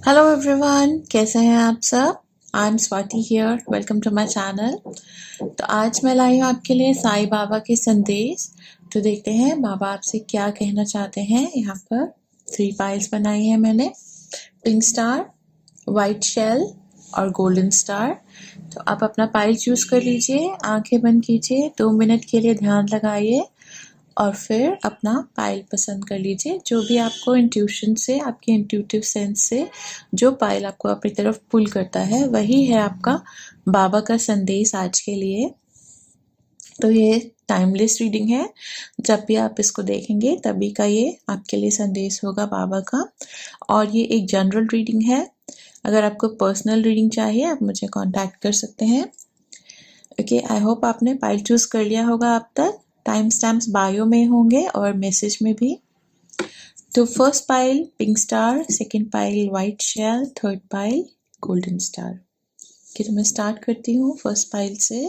Hello everyone, कैसे हैं आप सब। I am Swati here, welcome to my channel. तो आज मैं लाई हूँ आपके लिए साईं बाबा के संदेश। तो देखते हैं बाबा आपसे क्या कहना चाहते हैं। यहाँ पर 3 पाइल्स बनाई है मैंने, पिंक स्टार, वाइट शेल और गोल्डन स्टार। तो आप अपना पाइल चूज कर लीजिए, आंखें बंद कीजिए, 2 मिनट के लिए ध्यान लगाइए और फिर अपना पाइल पसंद कर लीजिए। जो भी आपको इंट्यूशन से, आपके इंट्यूटिव सेंस से जो पाइल आपको अपनी तरफ पुल करता है, वही है आपका बाबा का संदेश आज के लिए। तो ये टाइमलेस रीडिंग है, जब भी आप इसको देखेंगे तभी का ये आपके लिए संदेश होगा बाबा का। और ये एक जनरल रीडिंग है। अगर आपको पर्सनल रीडिंग चाहिए आप मुझे कांटेक्ट कर सकते हैं। ओके, आई होप आपने पाइल चूज कर लिया होगा अब तक। टाइम स्टैम्प्स बायो में होंगे और मैसेज में भी। तो first pile pink star, second pile white shell, third pile golden star. Okay, तो मैं स्टार्ट करती हूँ फर्स्ट पाइल से।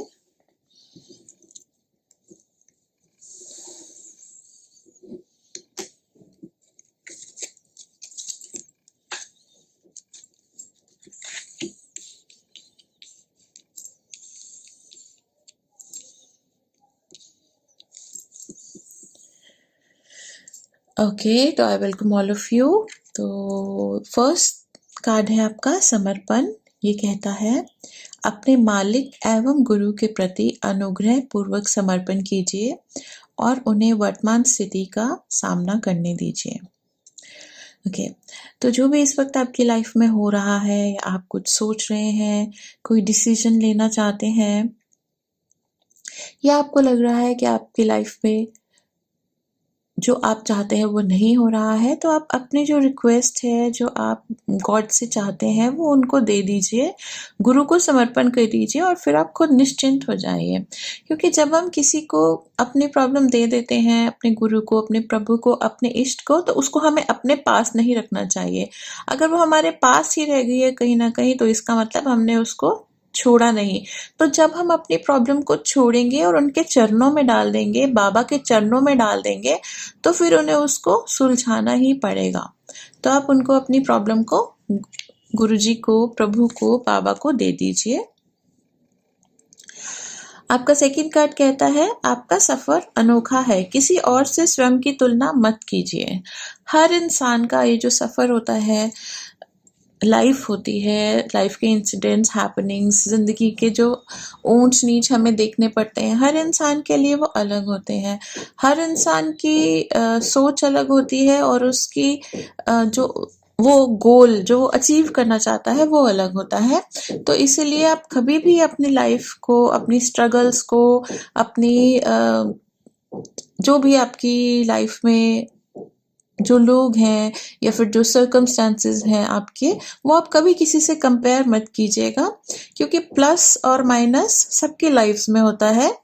ओके, तो आई वेलकम ऑल ऑफ यू। तो फर्स्ट कार्ड है आपका समर्पण। ये कहता है अपने मालिक एवं गुरु के प्रति अनुग्रह पूर्वक समर्पण कीजिए और उन्हें वर्तमान स्थिति का सामना करने दीजिए। ओके, तो जो भी इस वक्त आपकी लाइफ में हो रहा है, या आप कुछ सोच रहे हैं, कोई डिसीजन लेना चाहते हैं, या आपको लग रहा है कि आपकी लाइफ में जो आप चाहते हैं वो नहीं हो रहा है, तो आप अपनी जो रिक्वेस्ट है, जो आप गॉड से चाहते हैं, वो उनको दे दीजिए, गुरु को समर्पण कर दीजिए और फिर आप खुद निश्चिंत हो जाइए। क्योंकि जब हम किसी को अपनी प्रॉब्लम दे देते हैं, अपने गुरु को, अपने प्रभु को, अपने इष्ट को, तो उसको हमें अपने पास नहीं रखना चाहिए। अगर वो हमारे पास ही रह गई है कहीं ना कहीं, तो इसका मतलब हमने उसको छोड़ा नहीं। तो जब हम अपनी प्रॉब्लम को छोड़ेंगे और उनके चरणों में डाल देंगे, बाबा के चरणों में डाल देंगे, तो फिर उन्हें उसको सुलझाना ही पड़ेगा। तो आप उनको अपनी प्रॉब्लम को, गुरुजी को, प्रभु को, बाबा को दे दीजिए। आपका सेकंड कार्ड कहता है आपका सफर अनोखा है, किसी और से स्वयं की तुलना मत कीजिए। हर इंसान का ये जो सफर होता है, लाइफ होती है, लाइफ के इंसिडेंट्स, हैपनिंग्स, ज़िंदगी के जो ऊंच नीच हमें देखने पड़ते हैं, हर इंसान के लिए वो अलग होते हैं। हर इंसान की सोच अलग होती है और उसकी जो वो गोल जो वो अचीव करना चाहता है वो अलग होता है। तो इसीलिए आप कभी भी अपनी लाइफ को, अपनी स्ट्रगल्स को, अपनी जो भी आपकी लाइफ में जो लोग हैं या फिर जो सर्कमस्टांसेस हैं आपके, वो आप कभी किसी से कंपेयर मत कीजिएगा, क्योंकि प्लस और माइनस सबकी लाइफ्स में होता है।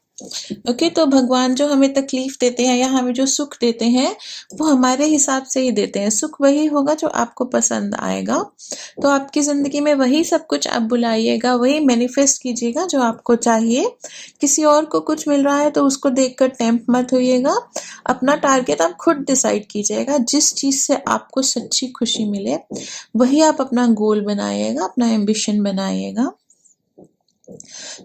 ओके, तो भगवान जो हमें तकलीफ देते हैं या हमें जो सुख देते हैं, वो हमारे हिसाब से ही देते हैं। सुख वही होगा जो आपको पसंद आएगा। तो आपकी ज़िंदगी में वही सब कुछ आप बुलाइएगा, वही मैनिफेस्ट कीजिएगा जो आपको चाहिए। किसी और को कुछ मिल रहा है तो उसको देखकर टेम्प्ट मत होइएगा। अपना टारगेट आप खुद डिसाइड कीजिएगा। जिस चीज़ से आपको सच्ची खुशी मिले, वही आप अपना गोल बनाइएगा, अपना एम्बिशन बनाइएगा।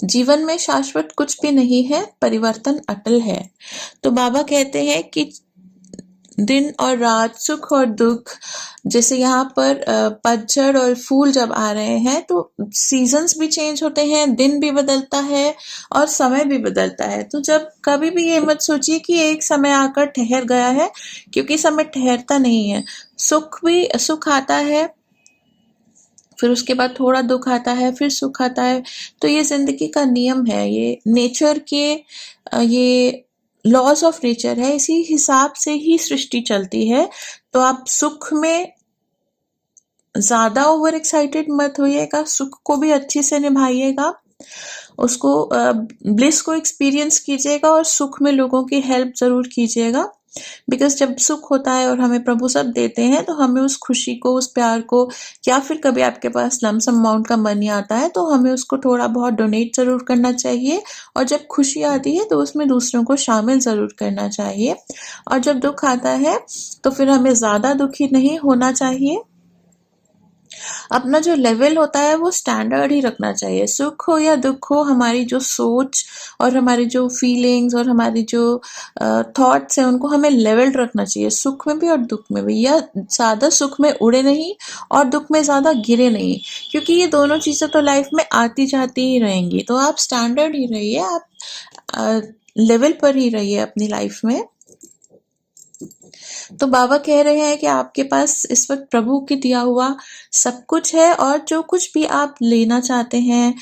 जीवन में शाश्वत कुछ भी नहीं है, परिवर्तन अटल है। तो बाबा कहते हैं कि दिन और रात, सुख और दुख, जैसे यहाँ पर पतझड़ और फूल जब आ रहे हैं, तो सीजन्स भी चेंज होते हैं, दिन भी बदलता है और समय भी बदलता है। तो जब कभी भी ये मत सोचिए कि एक समय आकर ठहर गया है, क्योंकि समय ठहरता नहीं है। सुख आता है, फिर उसके बाद थोड़ा दुख आता है, फिर सुख आता है। तो ये जिंदगी का नियम है, ये नेचर के ये लॉज ऑफ नेचर है। इसी हिसाब से ही सृष्टि चलती है। तो आप सुख में ज्यादा ओवर एक्साइटेड मत होइएगा, सुख को भी अच्छे से निभाइएगा, उसको ब्लिस को एक्सपीरियंस कीजिएगा और सुख में लोगों की हेल्प जरूर कीजिएगा। बिकॉज जब सुख होता है और हमें प्रभु सब देते हैं, तो हमें उस खुशी को, उस प्यार को, या फिर कभी आपके पास लमसम अमाउंट का मनी आता है तो हमें उसको थोड़ा बहुत डोनेट जरूर करना चाहिए। और जब खुशी आती है तो उसमें दूसरों को शामिल जरूर करना चाहिए। और जब दुख आता है तो फिर हमें ज्यादा दुखी नहीं होना चाहिए। अपना जो लेवल होता है वो स्टैंडर्ड ही रखना चाहिए। सुख हो या दुख हो, हमारी जो सोच और हमारी जो फीलिंग्स और हमारी जो थॉट्स हैं उनको हमें लेवल रखना चाहिए, सुख में भी और दुख में भी। या ज़्यादा सुख में उड़े नहीं और दुख में ज़्यादा गिरे नहीं, क्योंकि ये दोनों चीज़ें तो लाइफ में आती जाती ही रहेंगी। तो आप स्टैंडर्ड ही रहिए, आप लेवल पर ही रहिए अपनी लाइफ में। तो बाबा कह रहे हैं कि आपके पास इस वक्त प्रभु की दिया हुआ सब कुछ है, और जो कुछ भी आप लेना चाहते हैं,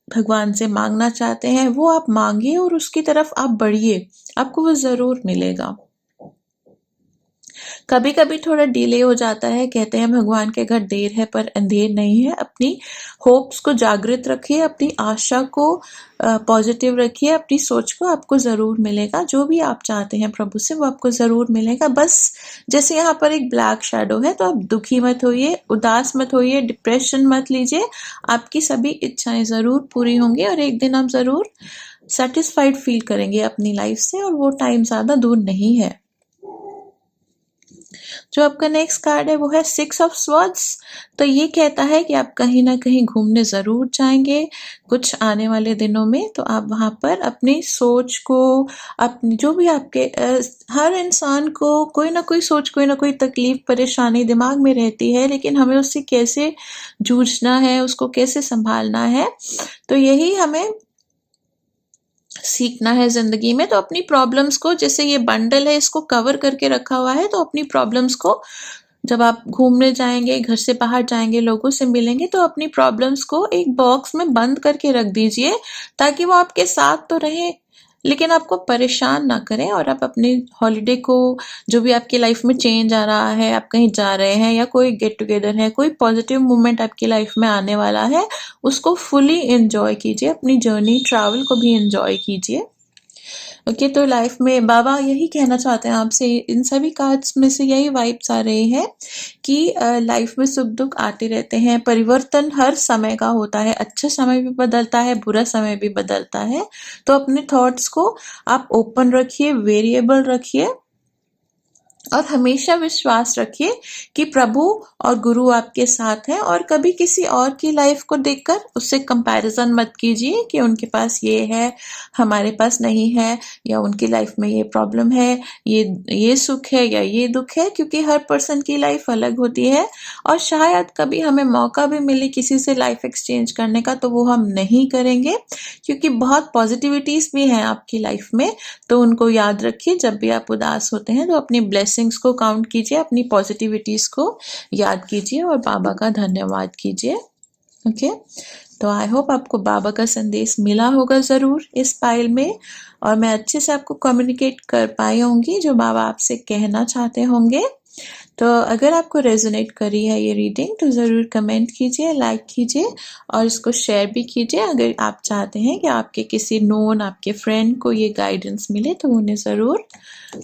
भगवान से मांगना चाहते हैं, वो आप मांगिए और उसकी तरफ आप बढ़िए, आपको वो ज़रूर मिलेगा। कभी कभी थोड़ा डिले हो जाता है, कहते हैं भगवान के घर देर है पर अंधेर नहीं है। अपनी होप्स को जागृत रखिए, अपनी आशा को पॉजिटिव रखिए, अपनी सोच को, आपको ज़रूर मिलेगा। जो भी आप चाहते हैं प्रभु से वो आपको ज़रूर मिलेगा। बस जैसे यहाँ पर एक ब्लैक शैडो है, तो आप दुखी मत होइए, उदास मत होइए, डिप्रेशन मत लीजिए। आपकी सभी इच्छाएं ज़रूर पूरी होंगी और एक दिन आप ज़रूर सेटिस्फाइड फील करेंगे अपनी लाइफ से, और वो टाइम ज़्यादा दूर नहीं है। जो आपका नेक्स्ट कार्ड है वो है 6 ऑफ स्वॉर्ड्स। तो ये कहता है कि आप कहीं ना कहीं घूमने ज़रूर जाएंगे कुछ आने वाले दिनों में। तो आप वहाँ पर अपनी सोच को, अपनी जो भी आपके हर इंसान को कोई ना कोई सोच, कोई ना कोई तकलीफ, परेशानी दिमाग में रहती है, लेकिन हमें उससे कैसे जूझना है, उसको कैसे संभालना है, तो यही हमें सीखना है जिंदगी में। तो अपनी प्रॉब्लम्स को, जैसे ये बंडल है इसको कवर करके रखा हुआ है, तो अपनी प्रॉब्लम्स को जब आप घूमने जाएंगे, घर से बाहर जाएंगे, लोगों से मिलेंगे, तो अपनी प्रॉब्लम्स को एक बॉक्स में बंद करके रख दीजिए, ताकि वो आपके साथ तो रहे लेकिन आपको परेशान ना करें। और आप अपने हॉलीडे को, जो भी आपकी लाइफ में चेंज आ रहा है, आप कहीं जा रहे हैं या कोई गेट टुगेदर है, कोई पॉजिटिव मोमेंट आपकी लाइफ में आने वाला है, उसको फुली एंजॉय कीजिए, अपनी जर्नी, ट्रैवल को भी एंजॉय कीजिए। ओके, तो लाइफ में बाबा यही कहना चाहते हैं आपसे, इन सभी कार्ड्स में से यही वाइब्स आ रही है कि लाइफ में सुख दुख आते रहते हैं, परिवर्तन हर समय का होता है, अच्छा समय भी बदलता है, बुरा समय भी बदलता है। तो अपने थॉट्स को आप ओपन रखिए, वेरिएबल रखिए, और हमेशा विश्वास रखिए कि प्रभु और गुरु आपके साथ हैं। और कभी किसी और की लाइफ को देखकर उससे कंपैरिजन मत कीजिए कि उनके पास ये है, हमारे पास नहीं है, या उनकी लाइफ में ये प्रॉब्लम है, ये सुख है या ये दुख है, क्योंकि हर पर्सन की लाइफ अलग होती है। और शायद कभी हमें मौका भी मिले किसी से लाइफ एक्सचेंज करने का, तो वो हम नहीं करेंगे, क्योंकि बहुत पॉजिटिविटीज भी हैं आपकी लाइफ में। तो उनको याद रखिए, जब भी आप उदास होते हैं तो अपनी ब्लेसिंग्स को काउंट कीजिए, अपनी पॉजिटिविटीज को याद कीजिए और बाबा का धन्यवाद कीजिए। ओके, तो आई होप आपको बाबा का संदेश मिला होगा ज़रूर इस पाइल में, और मैं अच्छे से आपको कम्युनिकेट कर पाई होंगी जो बाबा आपसे कहना चाहते होंगे। तो अगर आपको रेजोनेट करी है ये रीडिंग, तो ज़रूर कमेंट कीजिए, लाइक कीजिए और इसको शेयर भी कीजिए। अगर आप चाहते हैं कि आपके किसी नोन, आपके फ्रेंड को ये गाइडेंस मिले, तो उन्हें ज़रूर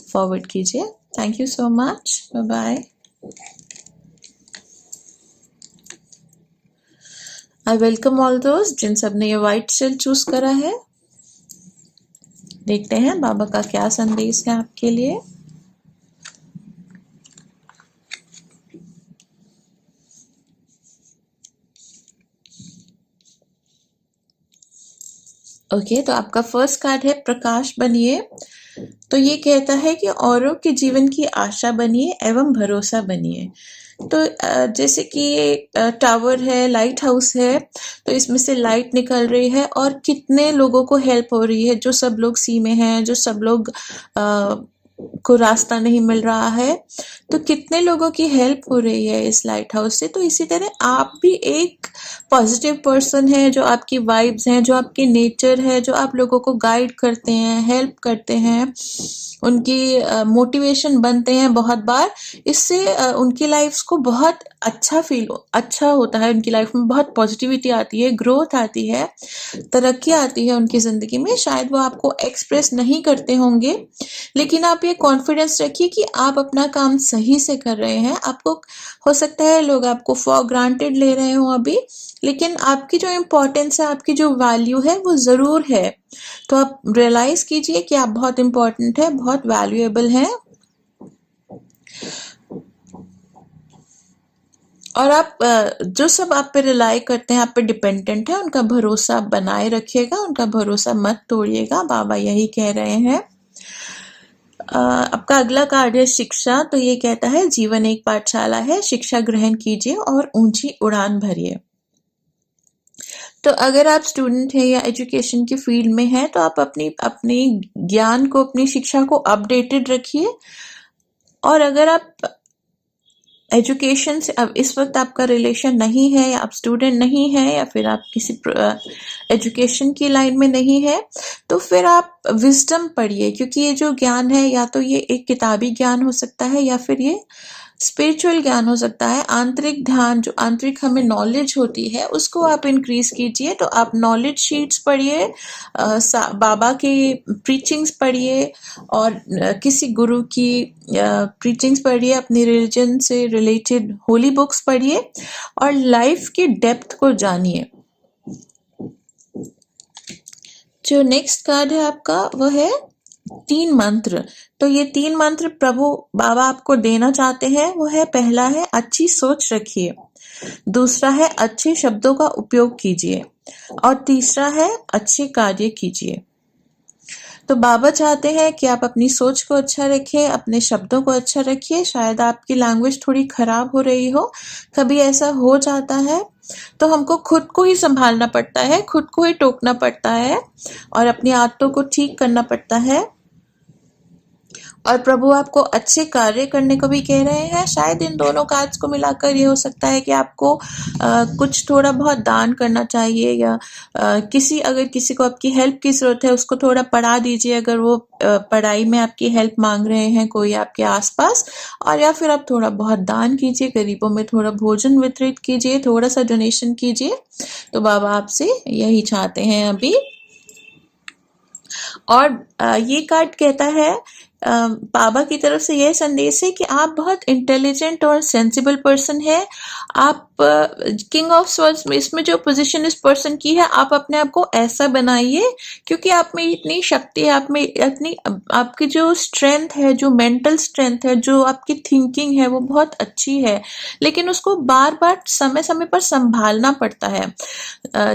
फॉरवर्ड कीजिए। Thank you so much, bye bye. I welcome all दोस्त जिन सब ने ये वाइट सेल चूज करा है। देखते हैं बाबा का क्या संदेश है आपके लिए। ओके, तो आपका फर्स्ट कार्ड है प्रकाश बनिए। तो ये कहता है कि औरों के जीवन की आशा बनिए एवं भरोसा बनिए। तो जैसे कि ये टावर है, लाइट हाउस है, तो इसमें से लाइट निकल रही है और कितने लोगों को हेल्प हो रही है। जो सब लोग सी में हैं, जो सब लोग को रास्ता नहीं मिल रहा है, तो कितने लोगों की हेल्प हो रही है इस लाइट हाउस से। तो इसी तरह आप भी एक पॉजिटिव पर्सन है, जो आपकी वाइब्स हैं, जो आपके नेचर है, जो आप लोगों को गाइड करते हैं, हेल्प करते हैं, उनकी मोटिवेशन बनते हैं बहुत बार। इससे उनकी लाइफ्स को बहुत अच्छा होता है, उनकी लाइफ में बहुत पॉजिटिविटी आती है, ग्रोथ आती है, तरक्की आती है उनकी ज़िंदगी में। शायद वो आपको एक्सप्रेस नहीं करते होंगे, लेकिन आप ये कॉन्फिडेंस रखिए कि आप अपना काम सही से कर रहे हैं। आपको हो सकता है लोग आपको फॉर ग्रांटेड ले रहे हो अभी, लेकिन आपकी जो इम्पोर्टेंस है, आपकी जो वैल्यू है, वो ज़रूर है। तो आप रियलाइज कीजिए कि आप बहुत इम्पोर्टेंट है, बहुत वैल्यूएबल हैं। और आप जो सब आप पे रिलाई करते हैं, आप पे डिपेंडेंट है, उनका भरोसा बनाए रखिएगा, उनका भरोसा मत तोड़िएगा, बाबा यही कह रहे हैं। आपका अगला कार्ड है शिक्षा। तो ये कहता है जीवन एक पाठशाला है, शिक्षा ग्रहण कीजिए और ऊंची उड़ान भरिए। तो अगर आप स्टूडेंट हैं या एजुकेशन के फील्ड में हैं, तो आप अपनी अपनी ज्ञान को, अपनी शिक्षा को अपडेटेड रखिए। और अगर आप एजुकेशन से अब इस वक्त आपका रिलेशन नहीं है, या आप स्टूडेंट नहीं है, या फिर आप किसी एजुकेशन की लाइन में नहीं है, तो फिर आप विजडम पढ़िए, क्योंकि ये जो ज्ञान है, या तो ये एक किताबी ज्ञान हो सकता है, या फिर ये स्पिरिचुअल ज्ञान हो सकता है। आंतरिक ध्यान, जो आंतरिक हमें नॉलेज होती है, उसको आप इंक्रीज कीजिए। तो आप नॉलेज शीट्स पढ़िए, बाबा की प्रीचिंग्स पढ़िए, और किसी गुरु की प्रीचिंग्स पढ़िए, अपनी रिलीजन से रिलेटेड होली बुक्स पढ़िए, और लाइफ की डेप्थ को जानिए। जो नेक्स्ट कार्ड है आपका, वो है 3 मंत्र। तो ये 3 मंत्र प्रभु बाबा आपको देना चाहते हैं। वो है, पहला है अच्छी सोच रखिए, दूसरा है अच्छे शब्दों का उपयोग कीजिए, और तीसरा है अच्छे कार्य कीजिए। तो बाबा चाहते हैं कि आप अपनी सोच को अच्छा रखें, अपने शब्दों को अच्छा रखिए। शायद आपकी लैंग्वेज थोड़ी खराब हो रही हो, कभी ऐसा हो जाता है, तो हमको खुद को ही संभालना पड़ता है, खुद को ही टोकना पड़ता है, और अपनी आदतों को ठीक करना पड़ता है। और प्रभु आपको अच्छे कार्य करने को भी कह रहे हैं। शायद इन दोनों कार्ड्स को मिलाकर ये हो सकता है कि आपको कुछ थोड़ा बहुत दान करना चाहिए, या अगर किसी को आपकी हेल्प की जरूरत है, उसको थोड़ा पढ़ा दीजिए, अगर वो पढ़ाई में आपकी हेल्प मांग रहे हैं कोई आपके आसपास। और या फिर आप थोड़ा बहुत दान कीजिए, गरीबों में थोड़ा भोजन वितरित कीजिए, थोड़ा सा डोनेशन कीजिए। तो बाबा आपसे यही चाहते हैं अभी। और ये कार्ड कहता है, बाबा की तरफ से यह संदेश है कि आप बहुत इंटेलिजेंट और सेंसिबल पर्सन है। आप किंग ऑफ स्वर्ड्स में, इसमें जो पोजीशन इस पर्सन की है, आप अपने आप को ऐसा बनाइए, क्योंकि आप में इतनी शक्ति है, आप में इतनी, आपकी जो स्ट्रेंथ है, जो मेंटल स्ट्रेंथ है, जो आपकी थिंकिंग है, वो बहुत अच्छी है, लेकिन उसको बार बार समय समय पर संभालना पड़ता है।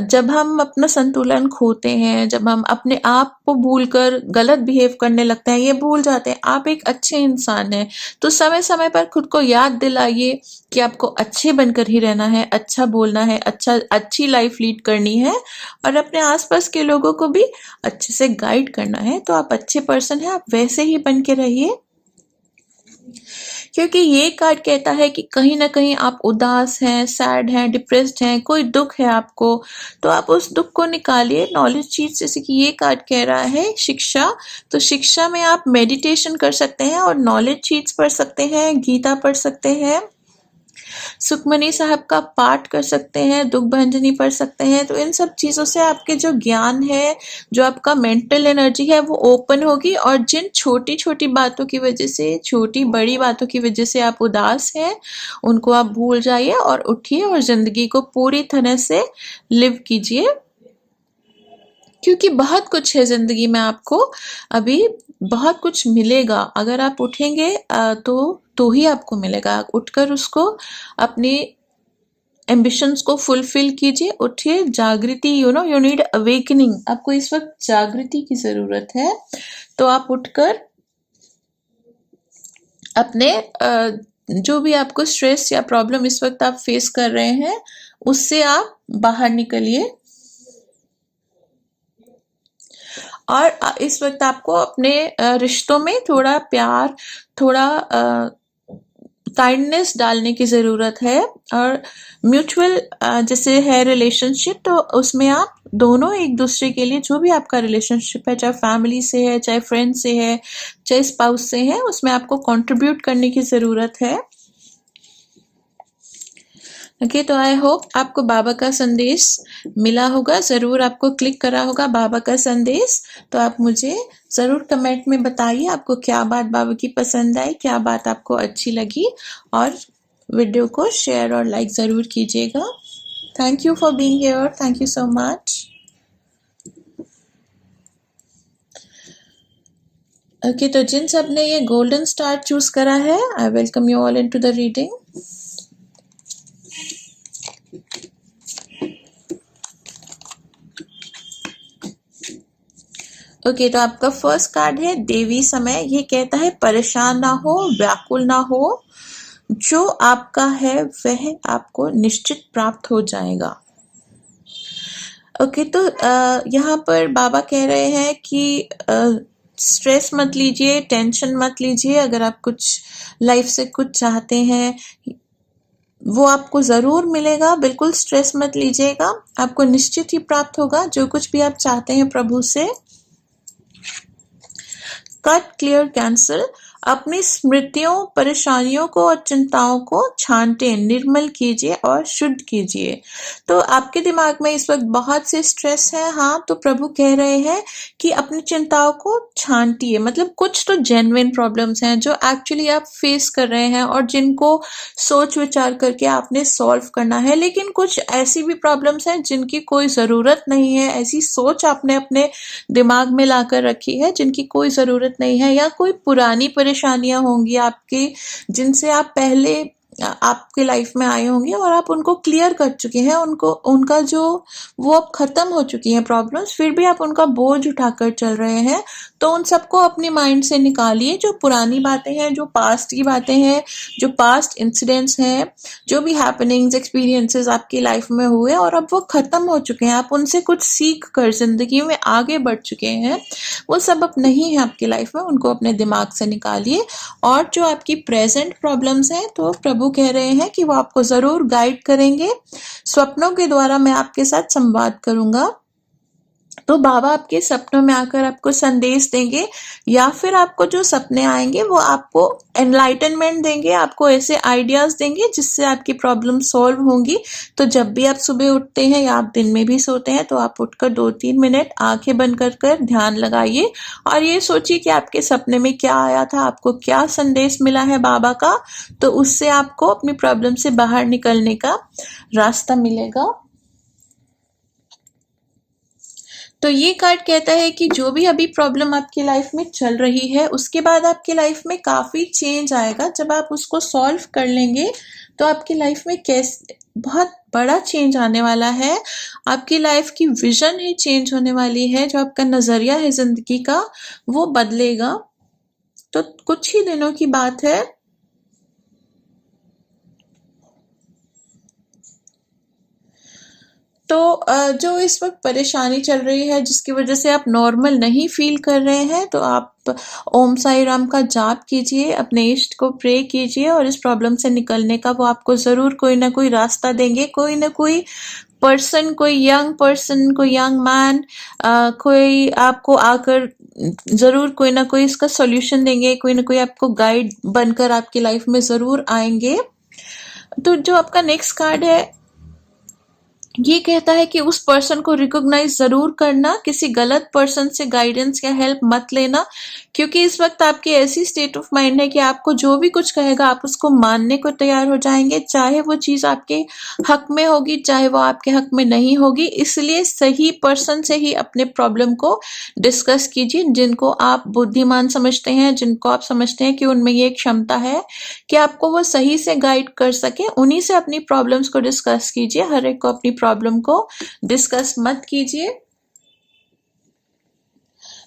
जब हम अपना संतुलन खोते हैं, जब हम अपने आप को भूलकर गलत बिहेव करने लगते हैं, ये भूल जाते हैं आप एक अच्छे इंसान हैं, तो समय समय पर खुद को याद दिलाइए कि आपको अच्छे बनकर ही रहना है, अच्छा बोलना है, अच्छी लाइफ लीड करनी है, और अपने आसपास के लोगों को भी अच्छे से गाइड करना है। तो आप अच्छे पर्सन हैं, आप वैसे ही बन के रहिए, क्योंकि ये कार्ड कहता है कि कहीं ना कहीं आप उदास हैं, सैड हैं, डिप्रेस्ड हैं, कोई दुख है आपको, तो आप उस दुख को निकालिए नॉलेज चीज। जैसे कि ये कार्ड कह रहा है शिक्षा, तो शिक्षा में आप मेडिटेशन कर सकते हैं, और नॉलेज चीज पढ़ सकते हैं, गीता पढ़ सकते हैं, सुखमनी साहब का पाठ कर सकते हैं, दुख भंजनी पढ़ सकते हैं। तो इन सब चीज़ों से आपके जो ज्ञान है, जो आपका मेंटल एनर्जी है, वो ओपन होगी। और जिन छोटी छोटी बातों की वजह से, छोटी बड़ी बातों की वजह से आप उदास हैं, उनको आप भूल जाइए और उठिए, और जिंदगी को पूरी तरह से लिव कीजिए, क्योंकि बहुत कुछ है जिंदगी में, आपको अभी बहुत कुछ मिलेगा। अगर आप उठेंगे तो ही आपको मिलेगा। उठकर उसको, अपनी एम्बिशंस को फुलफिल कीजिए। उठिए, जागृति, यू नीड अवेकनिंग। आपको इस वक्त जागृति की जरूरत है। तो आप उठकर अपने जो भी आपको स्ट्रेस या प्रॉब्लम इस वक्त आप फेस कर रहे हैं, उससे आप बाहर निकलिए। और इस वक्त आपको अपने रिश्तों में थोड़ा प्यार, थोड़ा काइंडनेस डालने की ज़रूरत है। और म्यूचुअल जैसे है रिलेशनशिप, तो उसमें आप दोनों एक दूसरे के लिए, जो भी आपका रिलेशनशिप है, चाहे फैमिली से है, चाहे फ्रेंड से है, चाहे स्पाउस से है, उसमें आपको कंट्रीब्यूट करने की ज़रूरत है। ओके, तो आई होप आपको बाबा का संदेश मिला होगा, ज़रूर आपको क्लिक करा होगा बाबा का संदेश। तो आप मुझे ज़रूर कमेंट में बताइए आपको क्या बात बाबा की पसंद आई, क्या बात आपको अच्छी लगी, और वीडियो को शेयर और लाइक ज़रूर कीजिएगा। Thank you for being here, thank you so much. Okay, तो जिन सब ने ये गोल्डन स्टार चूज करा है, I welcome you all into the reading. Okay, तो आपका फर्स्ट कार्ड है देवी समय। ये कहता है परेशान ना हो, व्याकुल ना हो, जो आपका है वह आपको निश्चित प्राप्त हो जाएगा। ओके, तो यहाँ पर बाबा कह रहे हैं कि स्ट्रेस मत लीजिए, टेंशन मत लीजिए। अगर आप कुछ लाइफ से कुछ चाहते हैं वो आपको ज़रूर मिलेगा। बिल्कुल स्ट्रेस मत लीजिएगा, आपको निश्चित ही प्राप्त होगा जो कुछ भी आप चाहते हैं प्रभु से। Cut, clear, cancel. अपनी स्मृतियों, परेशानियों को और चिंताओं को छांटे, निर्मल कीजिए और शुद्ध कीजिए। तो आपके दिमाग में इस वक्त बहुत से स्ट्रेस है, हाँ, तो प्रभु कह रहे हैं कि अपनी चिंताओं को छांटिए। मतलब कुछ तो जेन्युइन प्रॉब्लम्स हैं जो एक्चुअली आप फेस कर रहे हैं और जिनको सोच विचार करके आपने सॉल्व करना है, लेकिन कुछ ऐसी भी प्रॉब्लम्स हैं जिनकी कोई ज़रूरत नहीं है। ऐसी सोच आपने अपने दिमाग में लाकर रखी है जिनकी कोई ज़रूरत नहीं है, या कोई पुरानी परेशानियां होंगी आपकी जिनसे आप पहले आपके लाइफ में आए होंगे और आप उनको क्लियर कर चुके हैं, उनको उनका जो वो अब खत्म हो चुकी हैं प्रॉब्लम्स, फिर भी आप उनका बोझ उठाकर चल रहे हैं। तो उन सबको अपनी माइंड से निकालिए। जो पुरानी बातें हैं, जो पास्ट की बातें हैं, जो पास्ट इंसिडेंट्स हैं, जो भी हैपनिंग्स, एक्सपीरियंसेस आपकी लाइफ में हुए और अब वो खत्म हो चुके हैं, आप उनसे कुछ सीख कर जिंदगी में आगे बढ़ चुके हैं, वो सब अब नहीं है आपकी लाइफ में, उनको अपने दिमाग से निकालिए। और जो आपकी प्रेजेंट प्रॉब्लम्स हैं, तो प्रभु कह रहे हैं कि वो आपको ज़रूर गाइड करेंगे। स्वप्नों के द्वारा मैं आपके साथ संवाद करूंगा। तो बाबा आपके सपनों में आकर आपको संदेश देंगे, या फिर आपको जो सपने आएंगे वो आपको एनलाइटनमेंट देंगे, आपको ऐसे आइडियाज देंगे जिससे आपकी प्रॉब्लम सॉल्व होंगी। तो जब भी आप सुबह उठते हैं या आप दिन में भी सोते हैं, तो आप उठकर 2-3 मिनट आंखें बंद कर ध्यान लगाइए और ये सोचिए कि आपके सपने में क्या आया था, आपको क्या संदेश मिला है बाबा का। तो उससे आपको अपनी प्रॉब्लम से बाहर निकलने का रास्ता मिलेगा। तो ये कार्ड कहता है कि जो भी अभी प्रॉब्लम आपकी लाइफ में चल रही है, उसके बाद आपकी लाइफ में काफ़ी चेंज आएगा। जब आप उसको सॉल्व कर लेंगे तो आपकी लाइफ में कैसे बहुत बड़ा चेंज आने वाला है। आपकी लाइफ की विजन ही चेंज होने वाली है, जो आपका नज़रिया है ज़िंदगी का वो बदलेगा। तो कुछ ही दिनों की बात है। तो जो इस वक्त परेशानी चल रही है जिसकी वजह से आप नॉर्मल नहीं फील कर रहे हैं, तो आप ओम साई राम का जाप कीजिए, अपने इष्ट को प्रे कीजिए और इस प्रॉब्लम से निकलने का वो आपको ज़रूर कोई ना कोई रास्ता देंगे। कोई ना कोई पर्सन, कोई यंग पर्सन, कोई यंग मैन, कोई आपको आकर ज़रूर कोई ना कोई इसका सॉल्यूशन देंगे, कोई ना कोई आपको गाइड बनकर आपकी लाइफ में ज़रूर आएंगे। तो जो आपका नेक्स्ट कार्ड है ये कहता है कि उस पर्सन को रिकॉग्नाइज जरूर करना, किसी गलत पर्सन से गाइडेंस या हेल्प मत लेना, क्योंकि इस वक्त आपकी ऐसी स्टेट ऑफ माइंड है कि आपको जो भी कुछ कहेगा आप उसको मानने को तैयार हो जाएंगे, चाहे वो चीज़ आपके हक में होगी चाहे वो आपके हक में नहीं होगी। इसलिए सही पर्सन से ही अपने प्रॉब्लम को डिस्कस कीजिए, जिनको आप बुद्धिमान समझते हैं, जिनको आप समझते हैं कि उनमें ये क्षमता है कि आपको वो सही से गाइड कर सके, उन्हीं से अपनी प्रॉब्लम्स को डिस्कस कीजिए। हर एक को अपनी प्रॉब्लम को डिस्कस मत कीजिए।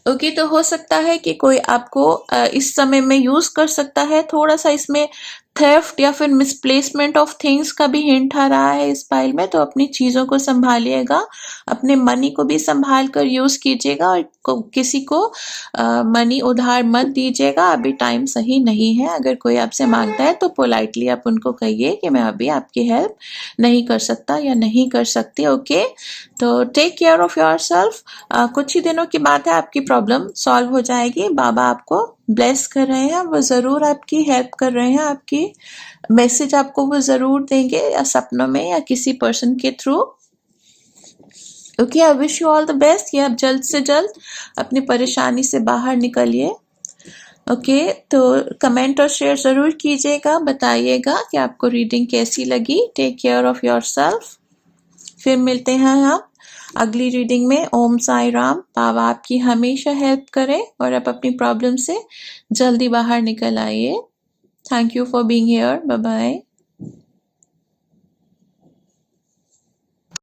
ओके, तो हो सकता है कि कोई आपको इस समय में यूज कर सकता है। थोड़ा सा इसमें थेफ्ट या फिर मिसप्लेसमेंट ऑफ थिंग्स का भी हिंट आ रहा है इस पाइल में, तो अपनी चीज़ों को संभालिएगा, अपने मनी को भी संभाल कर यूज़ कीजिएगा और किसी को मनी उधार मत दीजिएगा। अभी टाइम सही नहीं है। अगर कोई आपसे मांगता है तो पोलाइटली आप उनको कहिए कि मैं अभी आपकी हेल्प नहीं कर सकता या नहीं कर सकती। ओके, तो take care of yourself. कुछ ही दिनों की बात है, आपकी प्रॉब्लम सॉल्व हो जाएगी। बाबा आपको ब्लेस कर रहे हैं, वो ज़रूर आपकी हेल्प कर रहे हैं, आपकी मैसेज आपको वो ज़रूर देंगे, या सपनों में या किसी पर्सन के through. Okay, I wish you all the best कि आप जल्द से जल्द अपनी परेशानी से बाहर निकलिए। ओके, तो कमेंट और शेयर ज़रूर कीजिएगा, बताइएगा कि आपको रीडिंग कैसी लगी। Take care of yourself. फिर मिलते हैं हम अगली रीडिंग में। ओम साई राम। बाबा आपकी हमेशा हेल्प करें और आप अपनी प्रॉब्लम से जल्दी बाहर निकल आइए। Thank you for being here. Bye bye.